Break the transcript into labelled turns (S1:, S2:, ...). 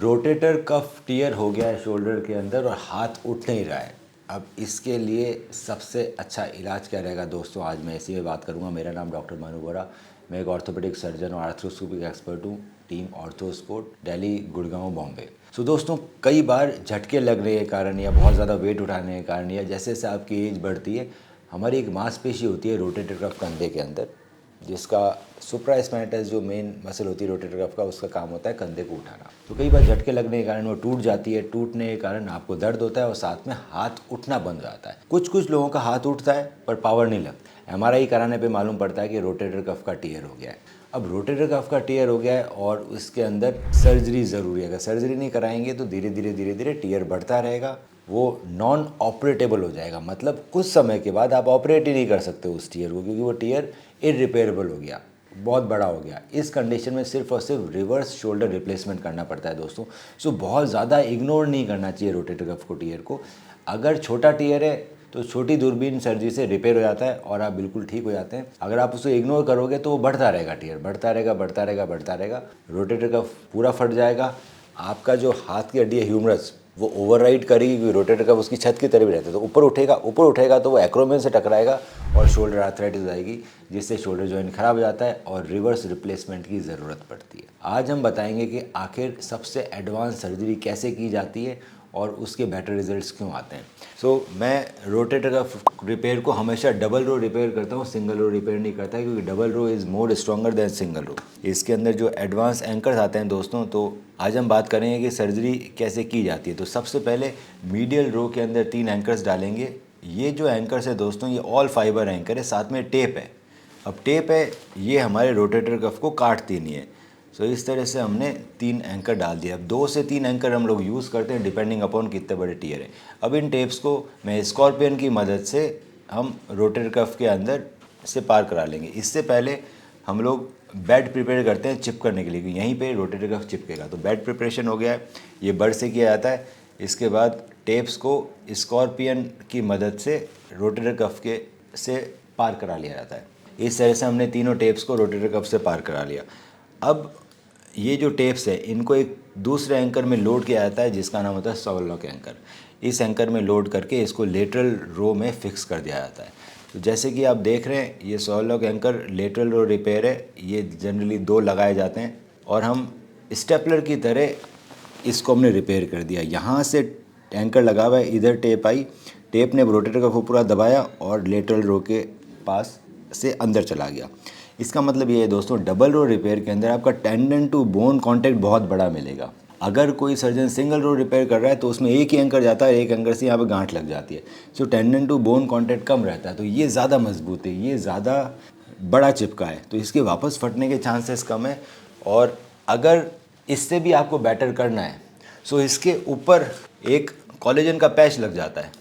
S1: Rotator cuff tier हो गया है शोल्डर के अंदर और हाथ उठ नहीं रहा है। अब इसके लिए सबसे अच्छा इलाज क्या रहेगा दोस्तों, आज मैं इसी में बात करूंगा। मेरा नाम डॉक्टर मनु बोरा, मैं एक ऑर्थोपेडिक सर्जन और आर्थ्रोस्कोपिक एक्सपर्ट हूँ, टीम ऑर्थोस्पोर्ट, दिल्ली, गुड़गांव, बॉम्बे। सो दोस्तों, कई बार झटके लगने के कारण या बहुत ज़्यादा वेट उठाने के कारण या जैसे जैसे आपकी एज बढ़ती है, हमारी एक मांसपेशी होती है रोटेटर कफ कंधे के अंदर, जिसका सुप्रास्पाइनस जो मेन मसल होती है रोटेटर कफ का, उसका काम होता है कंधे को उठाना। तो कई बार झटके लगने के कारण वो टूट जाती है। टूटने के कारण आपको दर्द होता है और साथ में हाथ उठना बंद हो जाता है। कुछ लोगों का हाथ उठता है पर पावर नहीं लगता। एमआरआई कराने पे मालूम पड़ता है कि रोटेटर कफ का टियर हो गया है। अब रोटेटर कफ का टियर हो गया है और उसके अंदर सर्जरी ज़रूरी है। अगर सर्जरी नहीं कराएंगे तो धीरे धीरे टियर बढ़ता रहेगा, वो नॉन ऑपरेटेबल हो जाएगा। मतलब कुछ समय के बाद आप ऑपरेट ही नहीं कर सकते उस टियर को, क्योंकि वो टियर इरिपेयरेबल हो गया, बहुत बड़ा हो गया। इस कंडीशन में सिर्फ और सिर्फ रिवर्स शोल्डर रिप्लेसमेंट करना पड़ता है दोस्तों। सो बहुत ज़्यादा इग्नोर नहीं करना चाहिए रोटेटर कफ को टियर को। अगर छोटा टियर है तो छोटी दूरबीन सर्जरी से रिपेयर हो जाता है और आप बिल्कुल ठीक हो जाते हैं। अगर आप उसे इग्नोर करोगे तो वो बढ़ता रहेगा, टियर बढ़ता रहेगा, रोटेटर कफ पूरा फट जाएगा। आपका जो हाथ की हड्डी है ह्यूमरस, वो ओवरराइड करेगी, क्योंकि रोटेटर कफ उसकी छत की तरह भी रहता है। तो ऊपर उठेगा तो वो एक्रोमियन से टकराएगा और शोल्डर आर्थराइटिस हो जाएगी, जिससे शोल्डर जॉइंट खराब हो जाता है और रिवर्स रिप्लेसमेंट की ज़रूरत पड़ती है। आज हम बताएंगे कि आखिर सबसे एडवांस सर्जरी कैसे की जाती है और उसके बेटर रिजल्ट्स क्यों आते हैं। मैं रोटेटर कफ रिपेयर को हमेशा डबल रो रिपेयर करता हूँ, सिंगल रो रिपेयर नहीं करता, क्योंकि double row is more stronger than single row. इसके अंदर जो एडवांस एंकर्स आते हैं दोस्तों, तो आज हम बात करेंगे कि सर्जरी कैसे की जाती है। तो सबसे पहले मीडियल रो के अंदर 3 एंकर्स डालेंगे। ये जो एंकर्स है दोस्तों, ये ऑल फाइबर एंकर है, साथ में टेप है। अब टेप है, ये हमारे रोटेटर कफ को काटती नहीं है। इस तरह से हमने 3 एंकर डाल दिया। अब 2 से 3 एंकर हम लोग यूज़ करते हैं डिपेंडिंग अपॉन कितने बड़े टियर हैं। अब इन टेप्स को मैं स्कॉर्पियन की मदद से हम रोटेटर कफ के अंदर से पार करा लेंगे। इससे पहले हम लोग बेड प्रिपेयर करते हैं चिप करने के लिए, क्योंकि यहीं पे रोटेटर कफ चिपकेगा। तो बेड प्रिपरेशन हो गया है, ये बड से किया जाता है। इसके बाद टेप्स को स्कॉर्पियन की मदद से रोटेटर कफ के से पार करा लिया जाता है। इस तरह से हमने तीनों टेप्स को रोटेटर कफ से पार करा लिया। अब ये जो टेप्स है, इनको एक दूसरे एंकर में लोड किया जाता है, जिसका नाम होता है सॉवलॉक एंकर। इस एंकर में लोड करके इसको लेटरल रो में फिक्स कर दिया जाता है। तो जैसे कि आप देख रहे हैं, ये सॉवलॉक एंकर लेटरल रो रिपेयर है। ये जनरली 2 लगाए जाते हैं और हम स्टेपलर की तरह इसको हमने रिपेयर कर दिया। यहाँ से एंकर लगा हुआ है, इधर टेप आई, टेप ने रोटेटर को पूरा दबाया और लेटरल रो के पास से अंदर चला गया। इसका मतलब ये है दोस्तों, डबल रो रिपेयर के अंदर आपका टेंडन टू बोन कांटेक्ट बहुत बड़ा मिलेगा। अगर कोई सर्जन सिंगल रो रिपेयर कर रहा है तो उसमें एक ही एंकर जाता है, एक एंकर से यहाँ पे गांठ लग जाती है। टेंडन टू बोन कांटेक्ट कम रहता है, तो ये ज़्यादा मजबूत है, ये ज़्यादा बड़ा चिपका है, तो इसके वापस फटने के चांसेस कम है। और अगर इससे भी आपको बेटर करना है, इसके ऊपर एक कोलेजन का पैच लग जाता है।